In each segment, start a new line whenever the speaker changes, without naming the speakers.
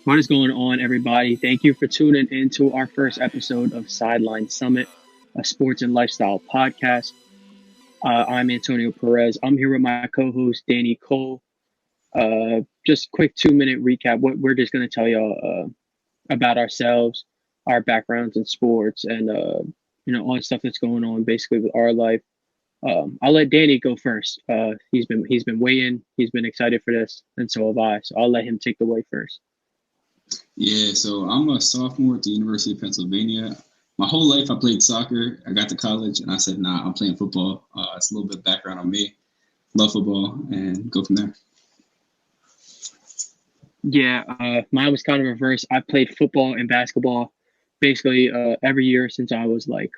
What is going on, everybody? Thank you for tuning into our first episode of Sideline Summit, a sports and lifestyle podcast. I'm Antonio Perez. I'm here with my co-host, Danny Cole. Just quick 2-minute recap. What we're just going to tell y'all about ourselves, our backgrounds in sports, and all the stuff that's going on basically with our life. I'll let Danny go first. He's been waiting. He's been excited for this, and so have I. So I'll let him take the way first.
Yeah, so I'm a sophomore at the University of Pennsylvania. My whole life I played soccer. I got to college and I said, nah, I'm playing football. It's a little bit of background on me. Love football and go from there.
Yeah, mine was kind of reverse. I played football and basketball basically every year since I was like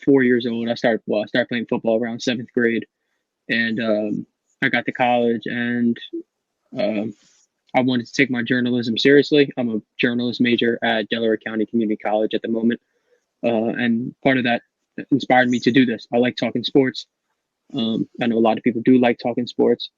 4 years old. I started playing football around 7th grade, and I got to college and I wanted to take my journalism seriously. I'm a journalist major at Delaware County Community College at the moment, and part of that inspired me to do this. I like talking sports. I know a lot of people do like talking sports.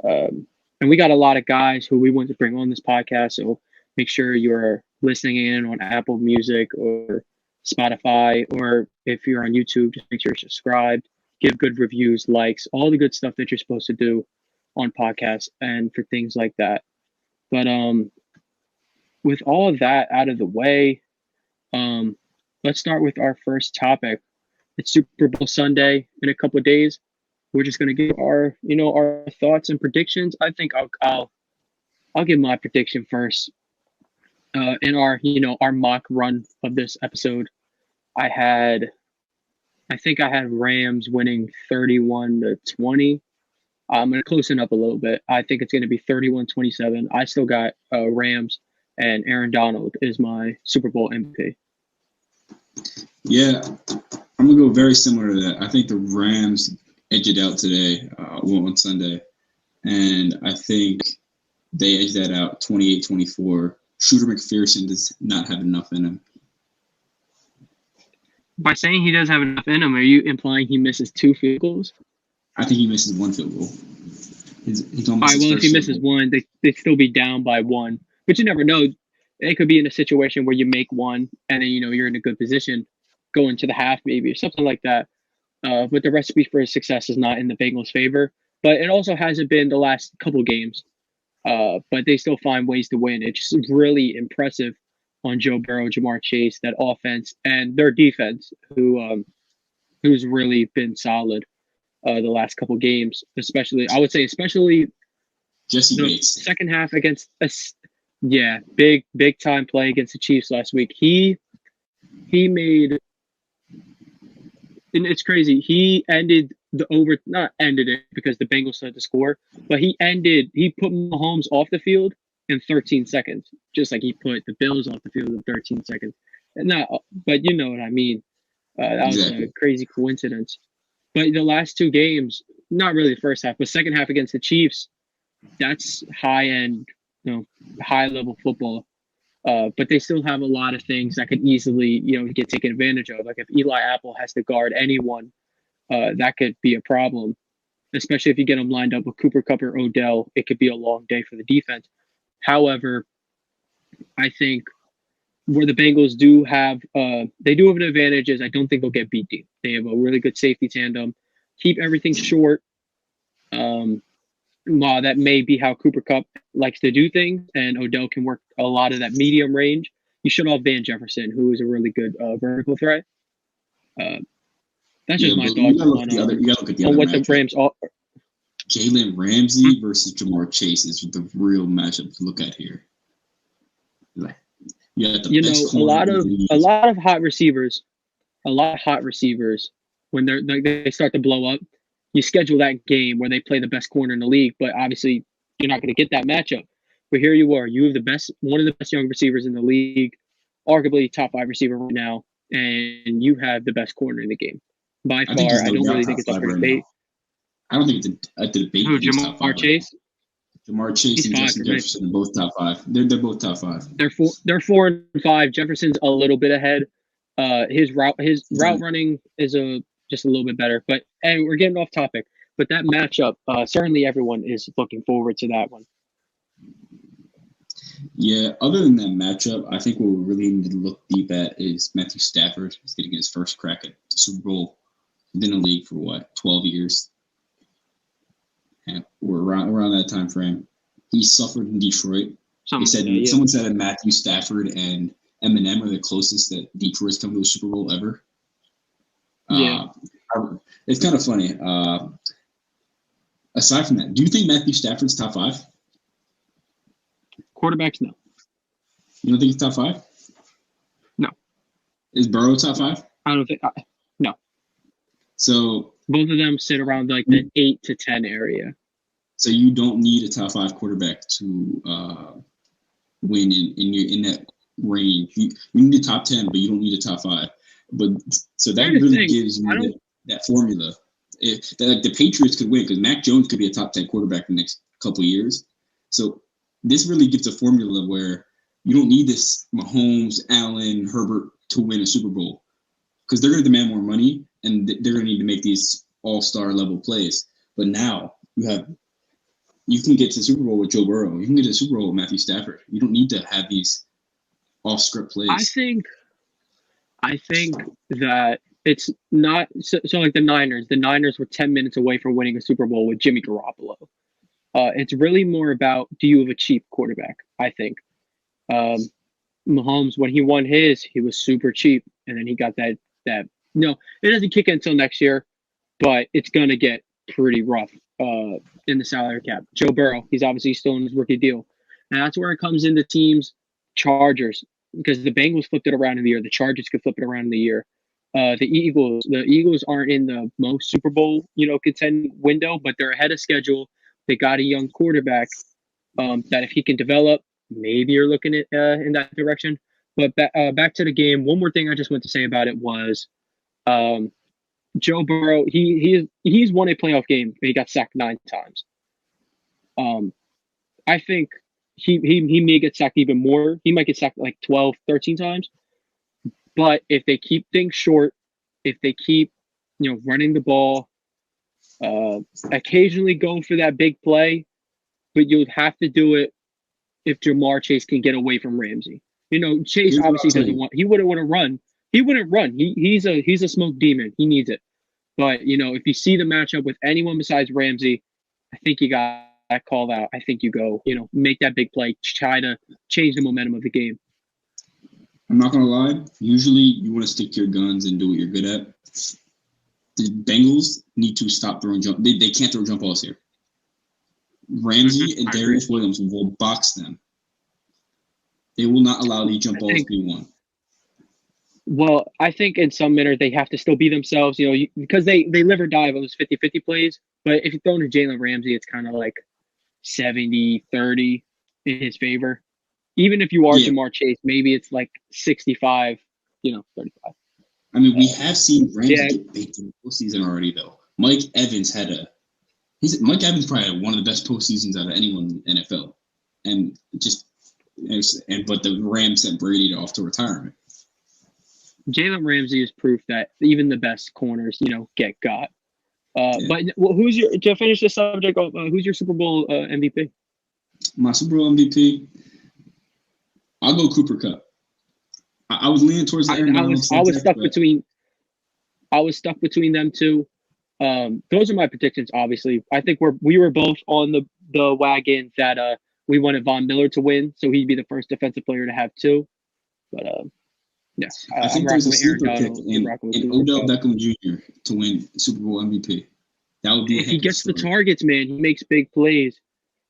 And we got a lot of guys who we want to bring on this podcast. So make sure you're listening in on Apple Music or Spotify, or if you're on YouTube, just make sure you're subscribed, give good reviews, likes, all the good stuff that you're supposed to do on podcasts and for things like that. But with all of that out of the way, let's start with our first topic. It's Super Bowl Sunday in a couple of days. We're just gonna give our thoughts and predictions. I think I'll give my prediction first. In our mock run of this episode, I think I had Rams winning 31-20. I'm going to close it up a little bit. I think it's going to be 31-27. I still got Rams, and Aaron Donald is my Super Bowl MVP.
Yeah, I'm going to go very similar to that. I think the Rams edged it out today, on Sunday, and I think they edged that out 28-24. Shooter McPherson does not have enough in him.
By saying he doesn't have enough in him, are you implying he misses 2 field goals?
I think he misses 1 field goal. He's almost. All
right, well, if he misses one, they'd still be down by 1. But you never know. It could be in a situation where you make 1, and then you're in a good position going to the half, maybe, or something like that. But the recipe for success is not in the Bengals' favor. But it also hasn't been the last couple games. But they still find ways to win. It's just really impressive on Joe Burrow, Jamar Chase, that offense, and their defense, who's really been solid the last couple games, especially
Jesse Bates.
Second half against us. Yeah, big time play against the Chiefs last week. He made, and it's crazy. He ended not ended it because the Bengals had to score, but he put Mahomes off the field in 13 seconds, just like he put the Bills off the field in 13 seconds. But you know what I mean. That was a crazy coincidence. But the last 2 games, not really the first half, but second half against the Chiefs, that's high-end, high-level football. But they still have a lot of things that could easily, get taken advantage of. Like if Eli Apple has to guard anyone, that could be a problem, especially if you get them lined up with Cooper Kupp or Odell. It could be a long day for the defense. However, I think where the Bengals do have an advantage is I don't think they'll get beat deep. They have a really good safety tandem. Keep everything short. That may be how Cooper Kupp likes to do things, and Odell can work a lot of that medium range. You shut off Van Jefferson, who is a really good vertical threat. That's just my thoughts on what the Rams are.
Jalen Ramsey versus Jamar Chase is the real matchup to look at here.
A lot of hot receivers, when they start to blow up, you schedule that game where they play the best corner in the league, but obviously you're not going to get that matchup. But here you are, you have one of the best young receivers in the league, arguably top 5 receiver right now, and you have the best corner in the game. By far, I don't really think it's up for debate.
I don't think it's a debate.
Who, Jamar Chase?
Jamar Chase and Justin Jefferson are both top 5. They're both top 5.
They're 4 and 5. Jefferson's a little bit ahead. His route running is just a little bit better. And we're getting off topic. But that matchup, certainly everyone is looking forward to that one.
Yeah, other than that matchup, I think what we really need to look deep at is Matthew Stafford. He's getting his first crack at the Super Bowl. He's been in the league for 12 years? And we're around that time frame. He suffered in Detroit. Someone said that Matthew Stafford and Eminem are the closest that Detroit's come to a Super Bowl ever.
Yeah.
It's kind of funny. Aside from that, do you think Matthew Stafford's top 5?
Quarterbacks, no.
You don't think he's top 5?
No.
Is Burrow top 5?
I don't think. No.
So
both of them sit around like the 8 to 10 area.
So you don't need a top 5 quarterback to win in that range. You need a top 10, but you don't need a top 5. But so that really gives you that formula. Like the Patriots could win because Mac Jones could be a top 10 quarterback in the next couple of years. So this really gives a formula where you don't need this Mahomes, Allen, Herbert to win a Super Bowl because they're going to demand more money and they're going to need to make these all-star level plays. But now you can get to the Super Bowl with Joe Burrow. You can get to the Super Bowl with Matthew Stafford. You don't need to have these off-script plays.
I think that it's not so like the Niners. The Niners were 10 minutes away from winning a Super Bowl with Jimmy Garoppolo. It's really more about, do you have a cheap quarterback? I think Mahomes, when he won his, he was super cheap, and then he got that. No, it doesn't kick in until next year, but it's gonna get pretty rough in the salary cap. Joe Burrow, he's obviously still in his rookie deal, and that's where it comes into teams. Chargers, because the Bengals flipped it around in the year. The Chargers could flip it around in the year. The Eagles aren't in the most Super Bowl, contend window, but they're ahead of schedule. They got a young quarterback that if he can develop, maybe you're looking at in that direction. But back to the game. One more thing I just want to say about it was Joe Burrow. He's won a playoff game. He got sacked 9 times. I think he may get sacked even more. He might get sacked like 12, 13 times. But if they keep things short, if they keep running the ball, occasionally go for that big play, but you'd have to do it if Jamar Chase can get away from Ramsey. Chase obviously doesn't want. He wouldn't want to run. He wouldn't run. He's a smoke demon. He needs it. But if you see the matchup with anyone besides Ramsey, I think you got that called out. I think you go. Make that big play. Try to change the momentum of the game.
I'm not gonna lie. Usually, you want to stick to your guns and do what you're good at. The Bengals need to stop throwing jump. They can't throw jump balls here. Ramsey and Darius Williams will box them. They will not allow these jump balls to be won.
Well, I think in some manner they have to still be themselves, because they live or die of those 50-50 plays. But if you throw into Jalen Ramsey, it's kind of like 70-30 in his favor. Even if you are Jamar Chase, maybe it's like 65, 35.
I mean, we have seen Ramsey get baked in the postseason already, though. Mike Evans probably had one of the best postseasons out of anyone in the NFL, but the Rams sent Brady off to retirement.
Jalen Ramsey is proof that even the best corners, get got. But to finish this subject, who's your Super Bowl MVP?
My Super Bowl MVP, I'll go Cooper Kupp. I was leaning towards Aaron Donald.
I was stuck between them two. Those are my predictions. Obviously, I think we were both on the wagon that we wanted Von Miller to win, so he'd be the first defensive player to have 2. But yes,
I think there's a sleeper pick in Odell Beckham Jr. to win Super Bowl MVP. That would be.
If he gets the targets, man, he makes big plays.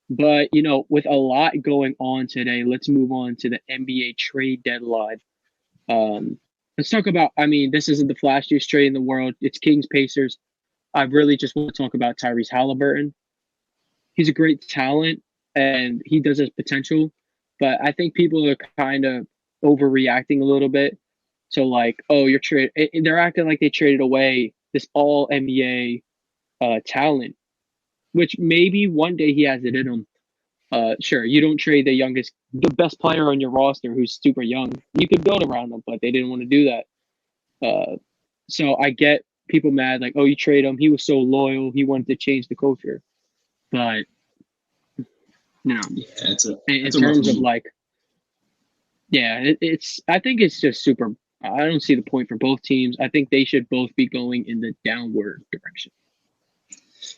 But with a lot going on today, let's move on to the NBA trade deadline. Let's talk about. I mean, this isn't the flashiest trade in the world. It's Kings Pacers. I really just want to talk about Tyrese Halliburton. He's a great talent, and he does have potential. But I think people are kind of overreacting a little bit. So, you're they're acting like they traded away this all NBA talent, which maybe one day he has it in him. Sure, you don't trade the best player on your roster who's super young. You could build around him, but they didn't want to do that. So I get people mad, like, oh, you trade him. He was so loyal. He wanted to change the culture. But,
it's
in terms of Yeah, it's. I think it's just super. I don't see the point for both teams. I think they should both be going in the downward direction.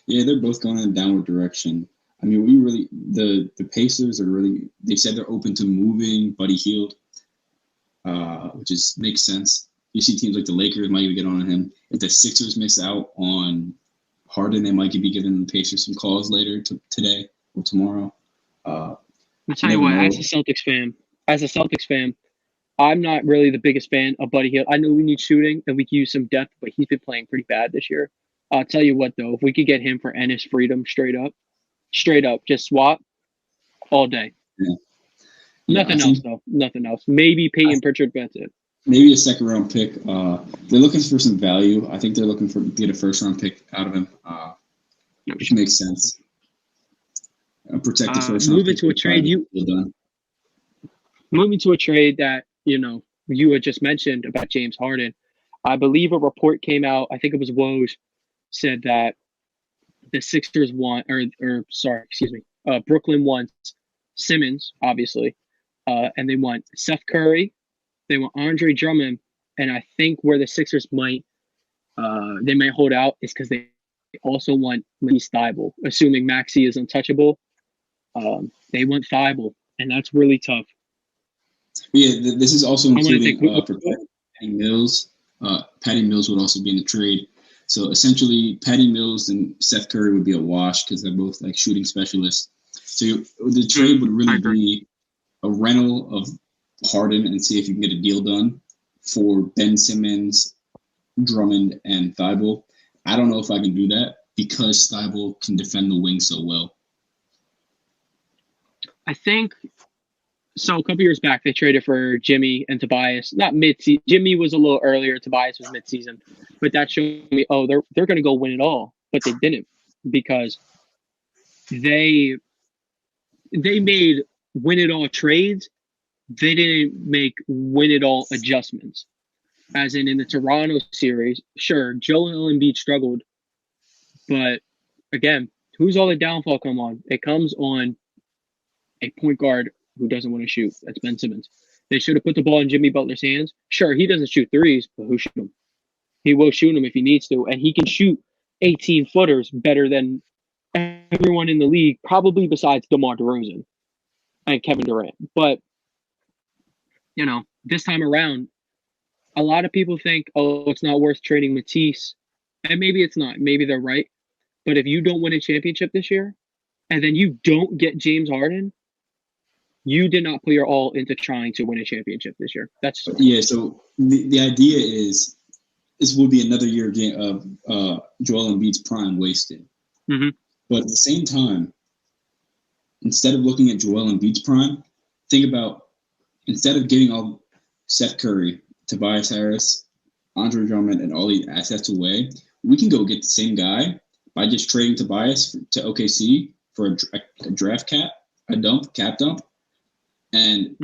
Yeah, they're both going in a downward direction. I mean, we really the Pacers are really. They said they're open to moving Buddy Hield, which is makes sense. You see teams like the Lakers might even get on him. If the Sixers miss out on Harden, they might be giving the Pacers some calls later today or tomorrow.
I'll tell
You
you
never
what.
know.
As a Celtics fan, I'm not really the biggest fan of Buddy Hield. I know we need shooting and we can use some depth, but he's been playing pretty bad this year. I'll tell you what though, if we could get him for Ennis Freedom straight up, just swap all day.
Yeah, yeah. I
Nothing else
think
though. Nothing else. Maybe Peyton Pritchard. That's it.
maybe a second round pick. They're looking for some value. I think they're looking for get a first round pick out of him, which makes sense. Protect the first round
Moving
pick.
to a trade. Moving to a trade that you had just mentioned about James Harden. I believe a report came out. I think it was Woj said that the Sixers want, or sorry, excuse me, Brooklyn wants Simmons, obviously, and they want Seth Curry, they want Andre Drummond, and I think where the Sixers they might hold out is because they also want Matisse Thybulle, assuming Maxey is untouchable. They want Thybulle, and that's really tough.
Yeah, this is also including
for
Patty Mills. Patty Mills would also be in the trade. So essentially, Patty Mills and Seth Curry would be a wash because they're both like shooting specialists. So the trade would really be a rental of Harden and see if you can get a deal done for Ben Simmons, Drummond, and Thybulle. I don't know if I can do that because Thybulle can defend the wing so well.
I think so. A couple years back, they traded for Jimmy and Tobias. Not mid-season. Jimmy was a little earlier. Tobias was mid-season, but that showed me, oh, they're going to go win it all, but they didn't because they made win it all trades. They didn't make win it all adjustments. As in the Toronto series, sure, Joel Embiid struggled, but again, who's all the downfall come on? It comes on a point guard who doesn't want to shoot. That's Ben Simmons. They should have put the ball in Jimmy Butler's hands. Sure, he doesn't shoot threes, but who shoot them? He will shoot them if he needs to, and he can shoot 18 footers better than everyone in the league, probably besides DeMar DeRozan and Kevin Durant. But this time around, a lot of people think, oh, it's not worth trading Matisse, and maybe it's not. Maybe they're right. But if you don't win a championship this year, and then you don't get James Harden, you did not put your all into trying to win a championship this year. That's
yeah. So the idea is this will be another year again of Joel Embiid's prime wasted.
Mm-hmm.
But at the same time, instead of looking at Joel Embiid's prime, think about instead of getting all Seth Curry, Tobias Harris, Andre Drummond, and all these assets away, we can go get the same guy by just trading Tobias to OKC for a draft cap dump, and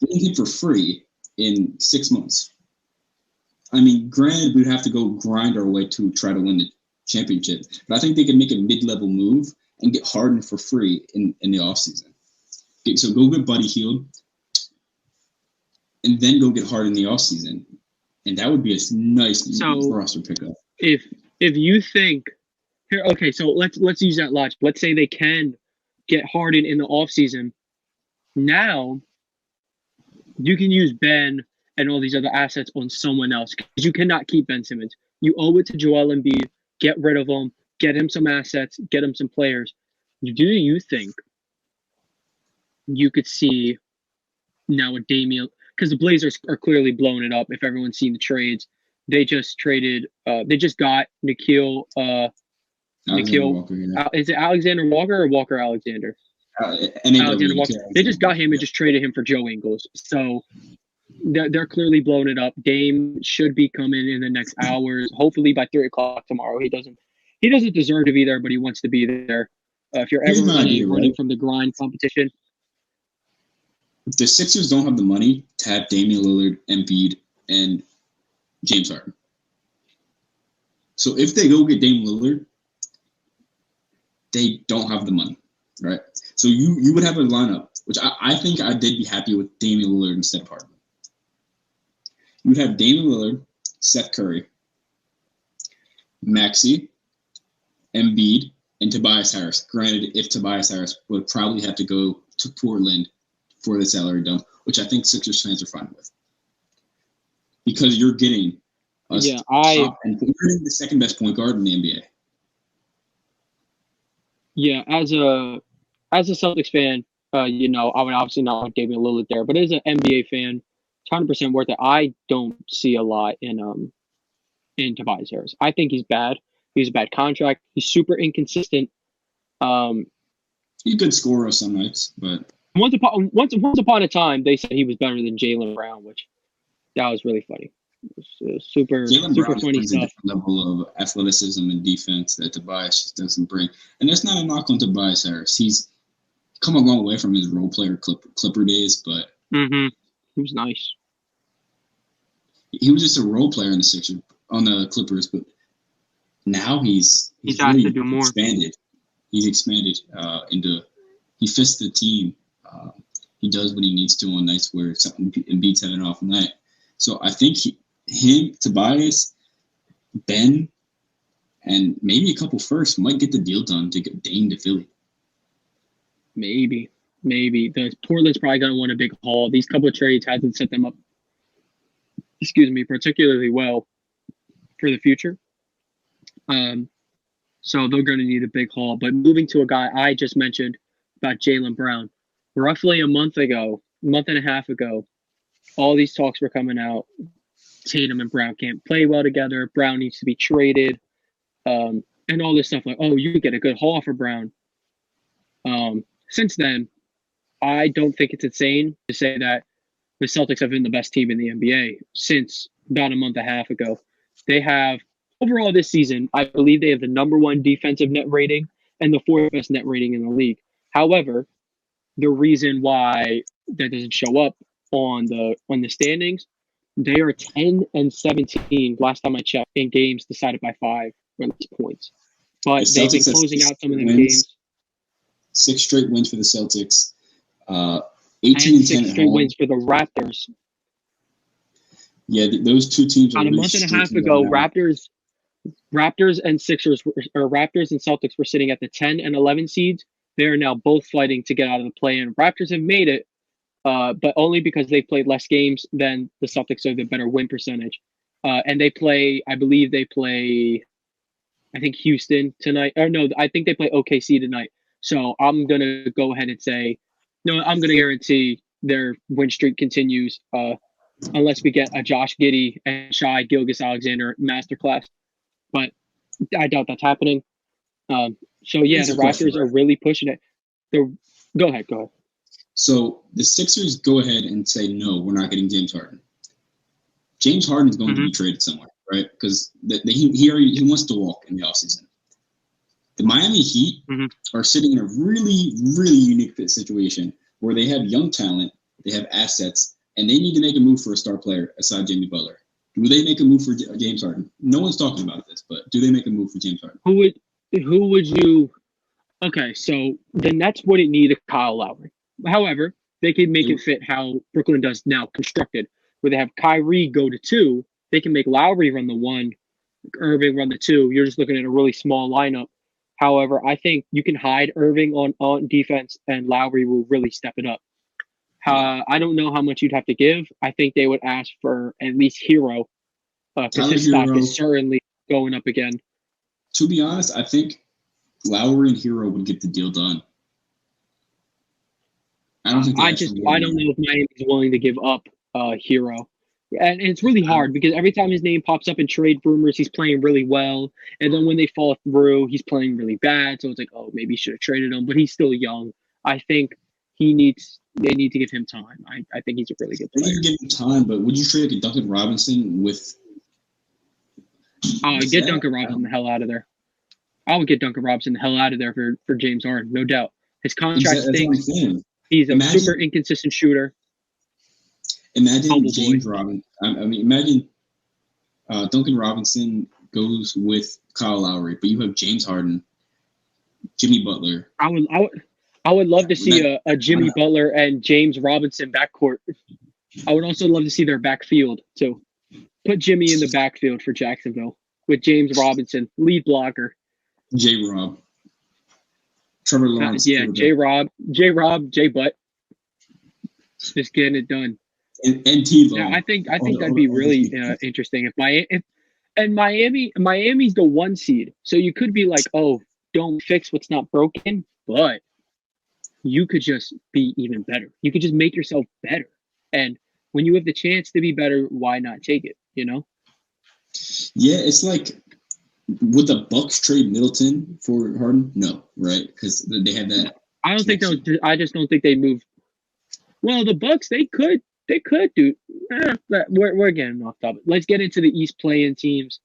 getting him for free in 6 months. I mean, granted, we'd have to go grind our way to try to win the championship, but I think they can make a mid-level move and get Harden for free in the offseason. Okay, so go get Buddy Hield, and then go get Harden in the offseason. And that would be a nice roster pickup.
If you think here, okay, so let's use that logic. Let's say they can get Harden in the offseason. Now you can use Ben and all these other assets on someone else because you cannot keep Ben Simmons. You owe it to Joel Embiid. Get rid of him. Get him some assets. Get him some players. Do you think you could see now a Damian? Because the Blazers are clearly blowing it up. If everyone's seen the trades, they just traded. They just got Nikhil.
Walker, yeah.
Is it Alexander Walker or Walker Alexander?
Alexander
Walker. They just got him and just traded him for Joe Ingles. So they're clearly blowing it up. Dame should be coming in the next hours, hopefully by 3:00 tomorrow. He doesn't deserve to be there, but he wants to be there. If you're ever running from the grind competition,
the Sixers don't have the money to have Damian Lillard, Embiid, and James Harden. So if they go get Damian Lillard, they don't have the money, right? So you would have a lineup which I think I did be happy with Damian Lillard instead of Harden. You would have Damian Lillard, Seth Curry, Maxey, Embiid, and Tobias Harris. Granted, if Tobias Harris would probably have to go to Portland for the salary dump, which I think Sixers fans are fine with. Because you're getting top and you're getting the second best point guard in the NBA.
Yeah, as a Celtics fan, I would obviously not want Damian Lillard there, but as an NBA fan, it's 100% worth it. I don't see a lot in Tobias Harris. I think he's bad. He's a bad contract. He's super inconsistent.
He could score some nights, but
once upon a time, they said he was better than Jaylen Brown, which that was really funny. It was super funny stuff.
A different level of athleticism and defense that Tobias just doesn't bring, and that's not a knock on Tobias Harris. He's come a long way from his role player Clipper days, but
he was nice.
He was just a role player in the Sixers on the Clippers, but now he's
really to do more.
Expanded. He's expanded into. He fits the team. He does what he needs to on nights where something Embiid's having an off night. So I think Tobias, Ben, and maybe a couple firsts might get the deal done to get Dame to Philly.
Maybe. The Portland's probably going to want a big haul. These couple of trades hasn't set them up, particularly well for the future. So they're going to need a big haul. But moving to a guy I just mentioned about Jaylen Brown, roughly a month and a half ago, all these talks were coming out. Tatum and Brown can't play well together. Brown needs to be traded, and all this stuff like, oh, you could get a good haul for Brown. Since then, I don't think it's insane to say that the Celtics have been the best team in the NBA since about a month and a half ago. They have, overall this season, I believe they have the number 1 defensive net rating and the 4th best net rating in the league. However, the reason why that doesn't show up on the standings, they are 10-17 last time I checked in games decided by 5 or less points. But they've been closing out some of them games.
6 straight wins for the Celtics. 18-10
6 straight wins for the Raptors.
Yeah, those two teams are
about a month and a half ago. Raptors and Celtics were sitting at the 10 and 11 seeds. They are now both fighting to get out of the play-in. Raptors have made it, but only because they played less games than the Celtics, so the better win percentage. And they play, I think Houston tonight. Or no, I think they play OKC tonight. So I'm going to go ahead and say, no, I'm going to guarantee their win streak continues unless we get a Josh Giddey and Shai Gilgeous-Alexander masterclass. But I doubt that's happening. The Raptors are really pushing it. Go ahead.
So the Sixers go ahead and say, no, we're not getting James Harden. James Harden is going to be traded somewhere, right? Because he wants to walk in the offseason. The Miami Heat are sitting in a really, really unique situation where they have young talent, they have assets, and they need to make a move for a star player aside Jimmy Butler. Do they make a move for James Harden? No one's talking about this, but do they make a move for James Harden?
Who would you? Okay, so the Nets wouldn't need a Kyle Lowry. However, they could make it fit how Brooklyn does now constructed, where they have Kyrie go to 2. They can make Lowry run the 1, Irving run the 2. You're just looking at a really small lineup. However, I think you can hide Irving on defense, and Lowry will really step it up. I don't know how much you'd have to give. I think they would ask for at least Hero, because his stock is certainly going up again.
To be honest, I think Lowry and Hero would get the deal done. I don't think. I
don't know if Miami is willing to give up Hero. And it's really hard because every time his name pops up in trade rumors, he's playing really well. And then when they fall through, he's playing really bad. So it's like, oh, maybe you should have traded him. But he's still young. I think they need to give him time. I think he's a really good player.
They need to give him time, but would you trade like Duncan Robinson with...
Get Duncan Robinson the hell out of there. I would get Duncan Robinson the hell out of there for James Harden, no doubt. His contract stinks. He's a super inconsistent shooter.
Imagine James Robinson. Imagine Duncan Robinson goes with Kyle Lowry, but you have James Harden, Jimmy Butler.
I I would love to see a Jimmy Butler and James Robinson backcourt. I would also love to see their backfield too. Put Jimmy in the backfield for Jacksonville with James Robinson, lead blocker.
J-Rob. Trevor Lawrence.
Yeah, J-Rob, J Butt. Just getting it done.
And T-Lo.
Yeah, I think that'd be really interesting if Miami's the 1 seed, so you could be like, oh, don't fix what's not broken, but you could just be even better. You could just make yourself better, and when you have the chance to be better, why not take it? You know?
Yeah, it's like, would the Bucks trade Middleton for Harden? No, right? Because they have that.
I don't think they'll. I just don't think they'd move. Well, the Bucks, they could do. But we're getting off topic. Let's get into the East play-in teams,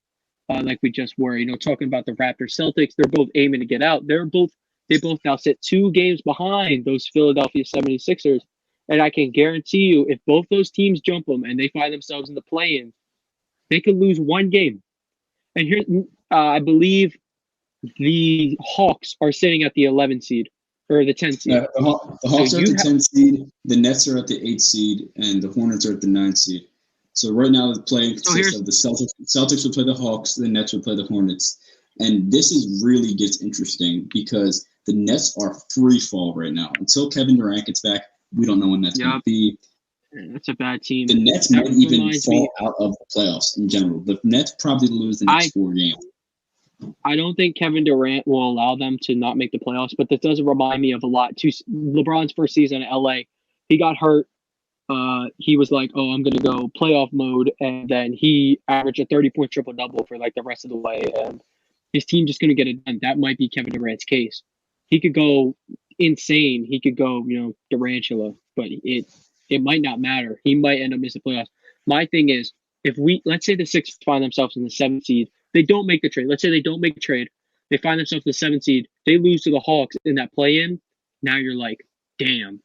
like we just were. You know, talking about the Raptors, Celtics. They're both aiming to get out. They both now sit 2 games behind those Philadelphia 76ers. And I can guarantee you, if both those teams jump them and they find themselves in the play-in, they could lose 1 game. And here, I believe the Hawks are sitting at the 11 seed or the 10 seed.
The Hawks are at the 10 seed, the Nets are at the 8 seed, and the Hornets are at the 9 seed. So right now the play consists of the Celtics will play the Hawks, the Nets will play the Hornets. And this really gets interesting because the Nets are free fall right now. Until Kevin Durant gets back, we don't know when that's going to be.
That's a bad team.
The Nets might even fall out of the playoffs in general. The Nets probably lose the next 4 games.
I don't think Kevin Durant will allow them to not make the playoffs, but this does remind me of a lot. LeBron's first season in LA, he got hurt. He was like, oh, I'm going to go playoff mode. And then he averaged a 30-point triple-double for like the rest of the way. And his team just going to get it done. That might be Kevin Durant's case. He could go insane. He could go, Durantula, but it might not matter. He might end up missing the playoffs. My thing is, let's say the Sixers find themselves in the 7th seed, they don't make the trade. Let's say they don't make the trade. They find themselves in the 7th seed. They lose to the Hawks in that play-in. Now you're like, damn,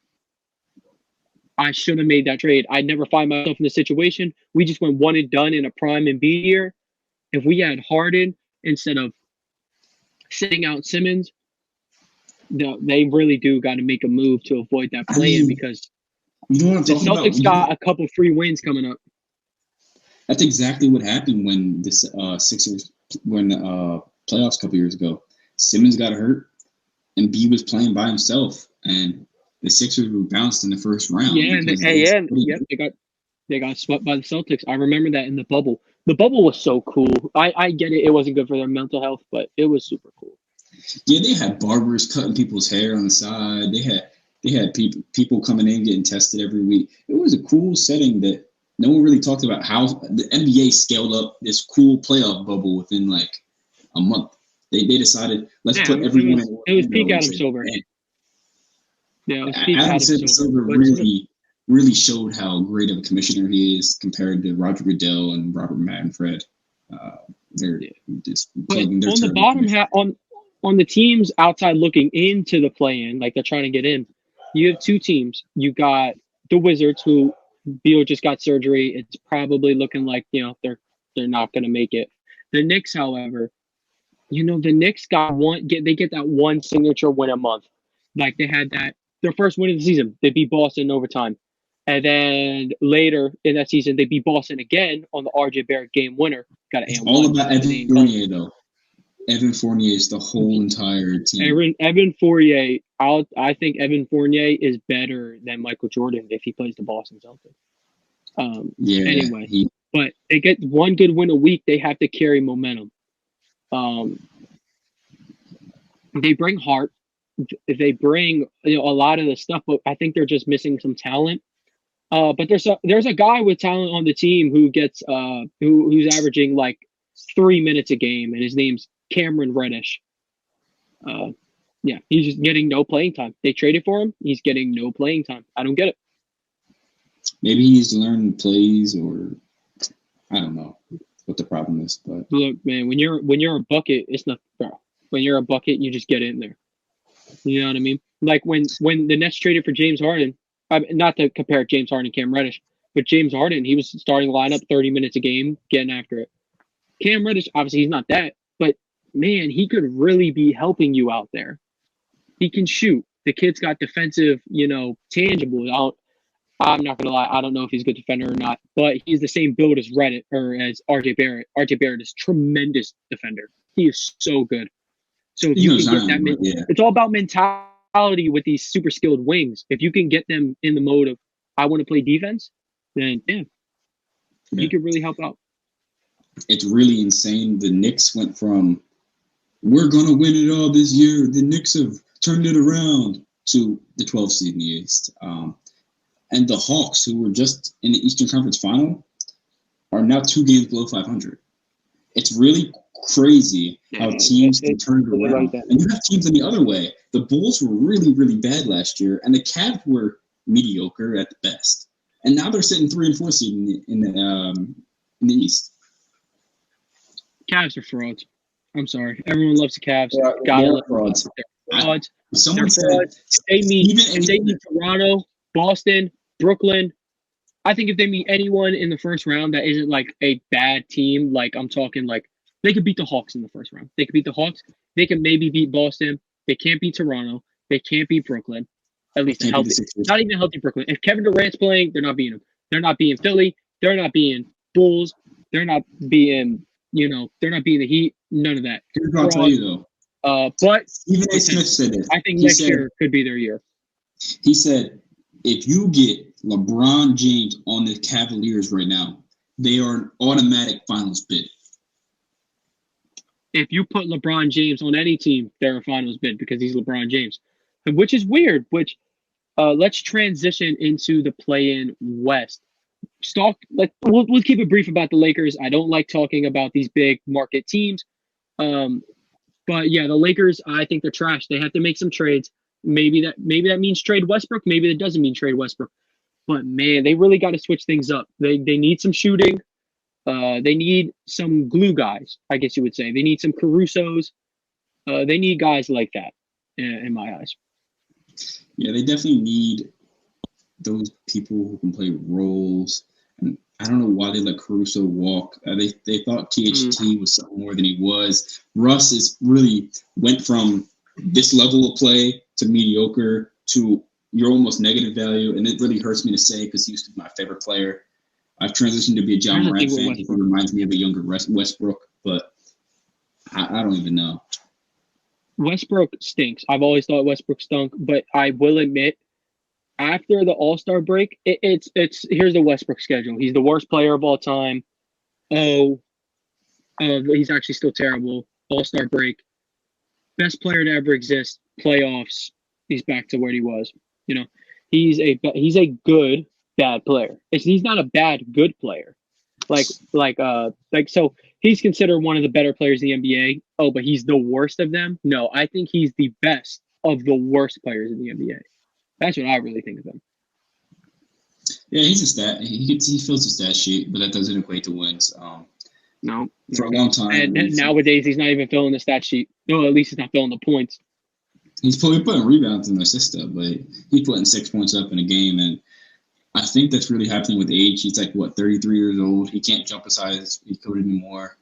I should have made that trade. I'd never find myself in this situation. We just went 1 and done in a prime and B year. If we had Harden instead of sitting out Simmons, they really do got to make a move to avoid that play-in because
you know what I'm
the
talking
Celtics
about?
got a couple free wins coming up.
That's exactly what happened when the Sixers playoffs a couple years ago. Simmons got hurt, and B was playing by himself, and the Sixers were bounced in the first round.
Yeah, they got swept by the Celtics. I remember that in the bubble. The bubble was so cool. I get it. It wasn't good for their mental health, but it was super cool.
Yeah, they had barbers cutting people's hair on the side. They had people coming in getting tested every week. It was a cool setting that no one really talked about how the NBA scaled up this cool playoff bubble within like a month. They decided let's put everyone in.
It was peak Adam Silver. Yeah, it was peak
Adam Silver really showed how great of a commissioner he is compared to Roger Goodell and Robert Manfred. They're just plugging their
on the bottom half on the teams outside looking into the play-in, like they're trying to get in. You have 2 teams. You got the Wizards, who Beal just got surgery. It's probably looking like they're not going to make it. The Knicks, however, the Knicks they get that 1 signature win a month. Like they had that their first win of the season. They beat Boston in overtime. And then later in that season, they beat Boston again on the RJ Barrett game winner. Got
it's all about Evan Fournier, though. Evan Fournier is the whole entire team.
Evan Fournier, I think Evan Fournier is better than Michael Jordan if he plays the Boston Celtics. Anyway, but they get 1 good win a week. They have to carry momentum. They bring heart. They bring a lot of the stuff, but I think they're just missing some talent. But there's a guy with talent on the team who gets who's averaging like 3 minutes a game, and his name's Cameron Reddish. He's just getting no playing time. They traded for him. He's getting no playing time. I don't get it.
Maybe he needs to learn plays, or I don't know what the problem is. But
look, man, when you're a bucket, it's not, bro. When you're a bucket, you just get in there. You know what I mean? Like when the Nets traded for James Harden, not to compare James Harden and Cam Reddish, but James Harden, he was starting lineup 30 minutes a game, getting after it. Cam Reddish, obviously, he's not that, but man, he could really be helping you out there. He can shoot. The kid's got defensive, tangibles. I'm not gonna lie, I don't know if he's a good defender or not, but he's the same build as Reddit or as RJ Barrett. RJ Barrett is a tremendous defender. He is so good. So if you can get that, it's all about mentality with these super skilled wings. If you can get them in the mode of I want to play defense, then he could really help out.
It's really insane. The Knicks went from we're gonna win it all this year. The Knicks have turned it around to the 12th seed in the East. And the Hawks, who were just in the Eastern Conference Final, are now 2 games below 500. It's really crazy how teams can turn it around. And you have teams in the other way. The Bulls were really, really bad last year, and the Cavs were mediocre at the best. And now they're sitting 3 and 4 seed in the East.
Cavs are frauds. I'm sorry. Everyone loves the Cavs.
They're frauds.
They're frauds. Someone said they meet Toronto, Boston, Brooklyn. I think if they meet anyone in the first round that isn't like a bad team, like I'm talking like they could beat the Hawks in the first round. They could beat the Hawks. They can maybe beat Boston. They can't beat Toronto. They can't beat Brooklyn. At least healthy. Not even a healthy Brooklyn. If Kevin Durant's playing, they're not beating him. They're not beating Philly. They're not beating Bulls. They're not beating, they're not beating the Heat. None of that.
Here's what I'll tell you though.
But
Stephen A. Smith said it.
I think next year could be their year.
He said, if you get LeBron James on the Cavaliers right now, they are an automatic finals bid.
If you put LeBron James on any team, they're a finals bid because he's LeBron James, which is weird. Let's transition into the play-in West. We'll keep it brief about the Lakers. I don't like talking about these big market teams. But yeah, the Lakers, I think they're trash. They have to make some trades. Maybe that means trade Westbrook. Maybe that doesn't mean trade Westbrook. But man, they really got to switch things up. They need some shooting. They need some glue guys, I guess you would say. They need some Carusos. They need guys like that, in my eyes.
Yeah, they definitely need those people who can play roles. And I don't know why they let Caruso walk. They thought THT was something more than he was. Russ is really went from this level of play to mediocre to your almost negative value, and it really hurts me to say because he used to be my favorite player. I've transitioned to be a John Morant fan. He reminds me of a younger Westbrook, but I don't even know.
Westbrook stinks. I've always thought Westbrook stunk, but I will admit, after the All-Star break, it's here's the Westbrook schedule. He's the worst player of all time. He's actually still terrible. All-Star break, best player to ever exist. Playoffs, he's back to where he was. He's a good bad player. He's not a bad good player. So he's considered one of the better players in the NBA. Oh, but he's the worst of them? No, I think he's the best of the worst players in the NBA. That's what I really think of him.
Yeah, he's a stat. He fills the stat sheet, but that doesn't equate to wins.
No.
For a long time.
And nowadays, he's not even filling the stat sheet. No, at least he's not filling the points.
He's putting rebounds in assists, but he's putting 6 points up in a game, and I think that's really happening with age. He's 33 years old. He can't jump as high as he could anymore.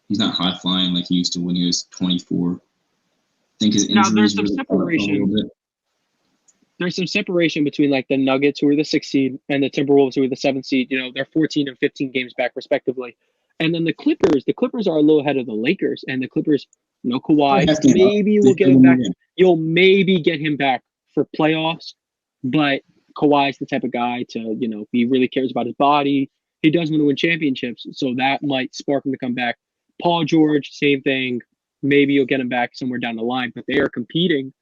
He's not high flying like he used to when he was 24. I think his injuries.
Now there's some separation. There's some separation between the Nuggets, who are the 6th seed, and the Timberwolves, who are the 7th seed. They're 14 and 15 games back respectively. And then the Clippers are a little ahead of the Lakers, and the Clippers, Kawhi, maybe we'll get him back. You'll maybe get him back for playoffs, but Kawhi's the type of guy to, he really cares about his body. He does want to win championships, so that might spark him to come back. Paul George, same thing. Maybe you'll get him back somewhere down the line, but they are competing,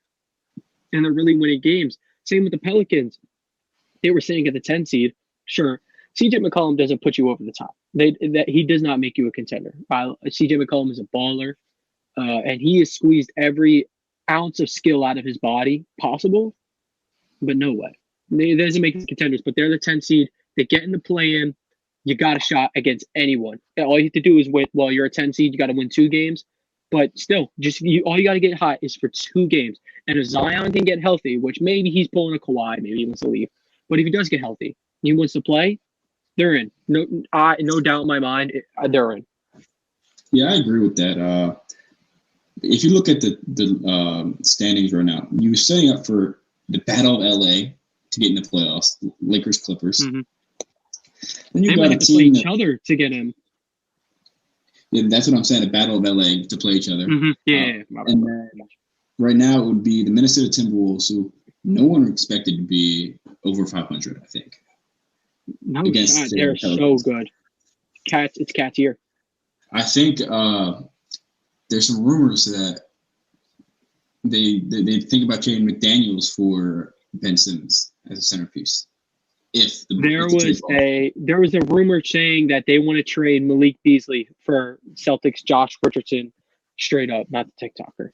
and they're really winning games. Same with the Pelicans. They were saying at the 10 seed, sure, CJ McCollum doesn't put you over the top. He does not make you a contender. CJ McCollum is a baller, and he has squeezed every ounce of skill out of his body possible, but no way. They doesn't make contenders, but they're the 10 seed. They get in the play-in. You got a shot against anyone. All you have to do is win. Well, you're a 10 seed. You got to win 2 games. But still, all you got to get hot is for 2 games. And if Zion can get healthy, which maybe he's pulling a Kawhi, maybe he wants to leave. But if he does get healthy, he wants to play, they're in. No doubt in my mind, they're in.
Yeah, I agree with that. If you look at the standings right now, you're setting up for the Battle of LA to get in the playoffs, Lakers Clippers.
Mm-hmm.
Then you
They
got
might
a
have to play
team
each other to get in.
Yeah, that's what I'm saying. The Battle of LA to play each other.
Mm-hmm.
And then right now it would be the Minnesota Timberwolves, who no one expected to be over 500. I think.
No shot. They're so good. It's Cat's year.
I think there's some rumors that they think about trading McDaniels for Ben Simmons as a centerpiece.
There was a rumor saying that they want to trade Malik Beasley for Celtics Josh Richardson, straight up, not the TikToker.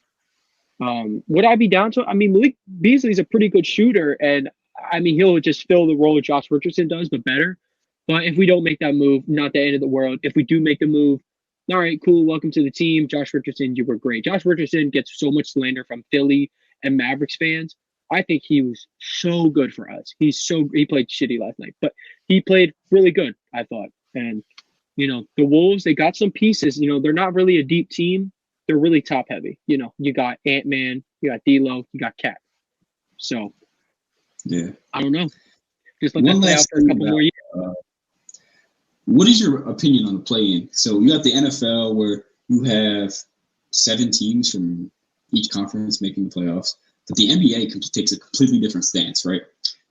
Would I be down to it? I mean, Malik Beasley's a pretty good shooter, and I mean he'll just fill the role Josh Richardson does, but better. But if we don't make that move, not the end of the world. If we do make the move, all right, cool, welcome to the team. Josh Richardson, you were great. Josh Richardson gets so much slander from Philly and Mavericks fans. I think he was so good for us. He played shitty last night, but he played really good, I thought. And, the Wolves, they got some pieces. They're not really a deep team. They're really top heavy. You got Ant-Man, you got D'Lo, you got Cat. So,
yeah,
I don't know. Just let that play out for a couple more years.
What is your opinion on the play-in? So you got the NFL where you have 7 teams from each conference making the playoffs, but the NBA takes a completely different stance, right?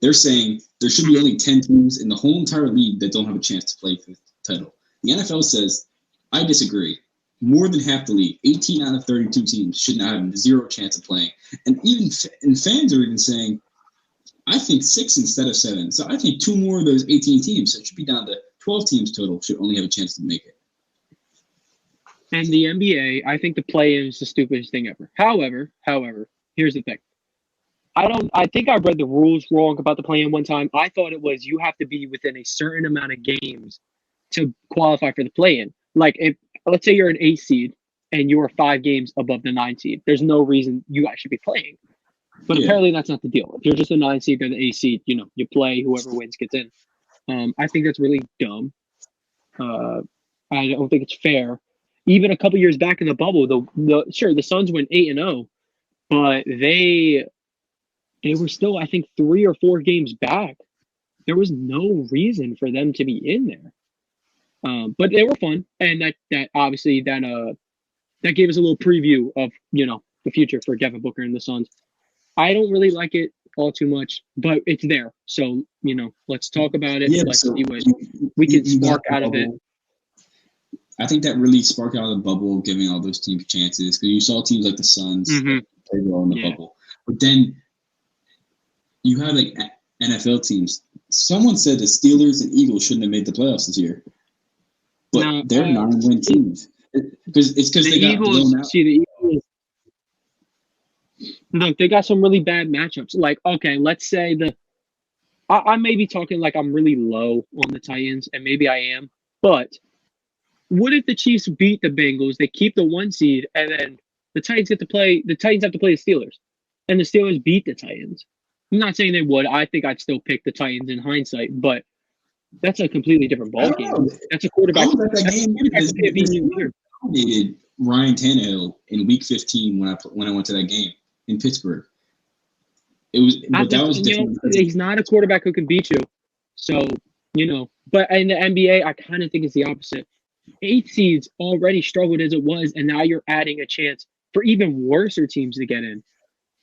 They're saying there should be only 10 teams in the whole entire league that don't have a chance to play for the title. The NFL says, I disagree. More than half the league, 18 out of 32 teams, should not have 0 chance of playing. And fans are even saying, I think 6 instead of 7. So I think 2 more of those 18 teams, so it should be down to 12 teams total, should only have a chance to make it.
And the NBA, I think the play-in is the stupidest thing ever. However, here's the thing. I think I read the rules wrong about the play-in one time. I thought it was you have to be within a certain amount of games to qualify for the play-in. Like, let's say you're an 8 seed and you are 5 games above the 9 seed. There's no reason you guys should be playing. But apparently that's not the deal. If you're just a 9 seed or the 8 seed, you play, whoever wins gets in. I think that's really dumb. I don't think it's fair. Even a couple years back in the bubble, the Suns went 8-0, but they were still, I think, 3 or 4 games back. There was no reason for them to be in there. But they were fun, and that obviously that gave us a little preview of the future for Devin Booker and the Suns. I don't really like it all too much, but it's there. So, let's talk about it. Let's see what we can spark out of it.
I think that really sparked out of the bubble, giving all those teams chances. Because you saw teams like the Suns play well in the bubble. But then you have like NFL teams. Someone said the Steelers and Eagles shouldn't have made the playoffs this year. But they're 9-win teams. Because they got blown out.
See, the Eagles, look, they got some really bad matchups. Like, okay, let's say I may be talking like I'm really low on the Titans, and maybe I am. But what if the Chiefs beat the Bengals, they keep the 1 seed, and then the Titans have to play the Steelers, and the Steelers beat the Titans? I'm not saying they would. I think I'd still pick the Titans in hindsight, but that's a completely different ballgame. That's a quarterback.
Dominated Ryan Tannehill in Week 15 when I went to that game in Pittsburgh. It was, but that was different.
He's not a quarterback who can beat you. So, but in the NBA, I kind of think it's the opposite. 8 seeds already struggled as it was, and now you're adding a chance for even worser teams to get in.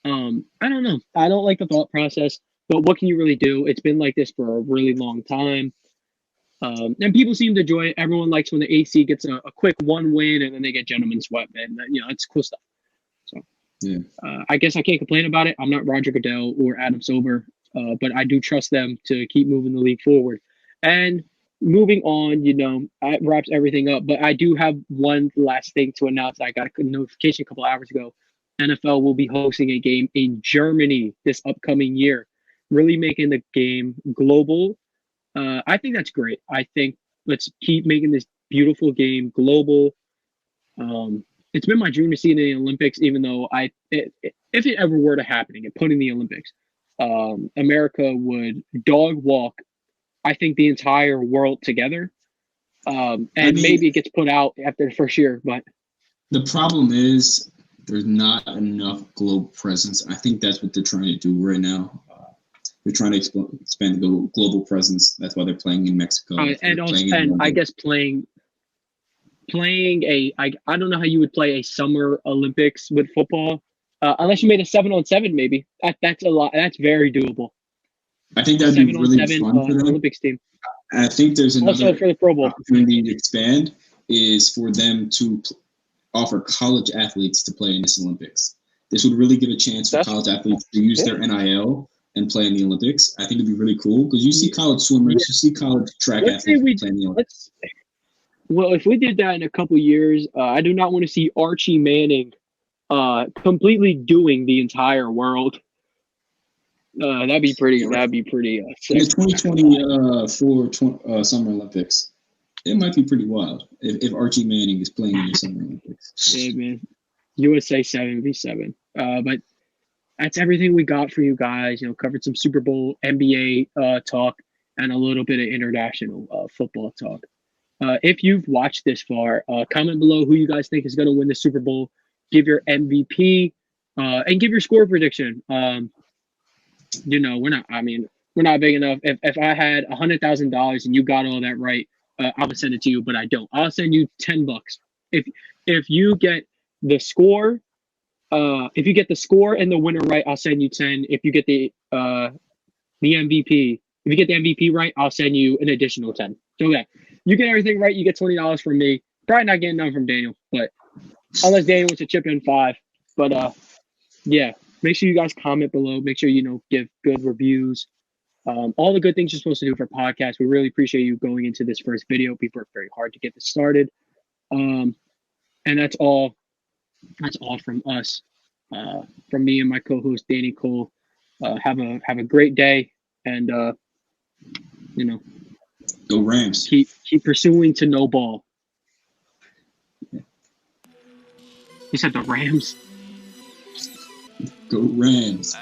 I don't know. I don't like the thought process, but what can you really do? It's been like this for a really long time. And people seem to enjoy it. Everyone likes when the 8 seed gets a quick 1 win and then they get gentleman's sweat, and it's cool stuff. So, I guess I can't complain about it. I'm not Roger Goodell or Adam Silver, but I do trust them to keep moving the league forward. And moving on, that wraps everything up. But I do have one last thing to announce. I got a notification a couple hours ago. NFL will be hosting a game in Germany this upcoming year, really making the game global. I think that's great. I think let's keep making this beautiful game global. It's been my dream to see it in the Olympics, even though if it ever were to happen and get put in the Olympics, America would dog walk, I think, the entire world together. Maybe it gets put out after the first year. But
the problem is there's not enough global presence. I think that's what they're trying to do right now. They're trying to expand the global presence. That's why they're playing in Mexico.
And also, and I guess playing I don't know how you would play a summer Olympics with football, unless you made a 7-on-7 maybe. That's a lot. That's very doable.
I think that'd be really fun for them.
Olympics team.
I think there's another
also for the Pro Bowl
opportunity to expand is for them to offer college athletes to play in this Olympics. This would really give a chance for college athletes to use their NIL and play in the Olympics. I think it'd be really cool because you see college swimmers, you see college track athletes play in the Olympics.
Well, if we did that in a couple years, I do not want to see Archie Manning completely doing the entire world. That'd be pretty. Sick.
In the 2024 Summer Olympics, it might be pretty wild if Archie Manning is playing in the Summer Olympics.
Yeah, man. USA 7v7. But that's everything we got for you guys. Covered some Super Bowl, NBA talk, and a little bit of international football talk. If you've watched this far, comment below who you guys think is going to win the Super Bowl. Give your MVP and give your score prediction. We're not big enough. If I had $100,000 and you got all that right, I would send it to you, but I don't. I'll send you $10. If you get the score, if you get the score and the winner right, I'll send you 10. If you get the MVP, if you get the MVP right, I'll send you an additional 10. So yeah, you get everything right, you get $20 from me. Probably not getting none from Daniel, but unless Daniel wants to chip in 5. But yeah. Make sure you guys comment below. Make sure give good reviews. All the good things you're supposed to do for podcasts. We really appreciate you going into this first video. People worked very hard to get this started. And that's all. That's all from us. From me and my co-host Danny Cole. Have a great day, and
go Rams.
Keep pursuing to no ball. You said the Rams.
Go Rams.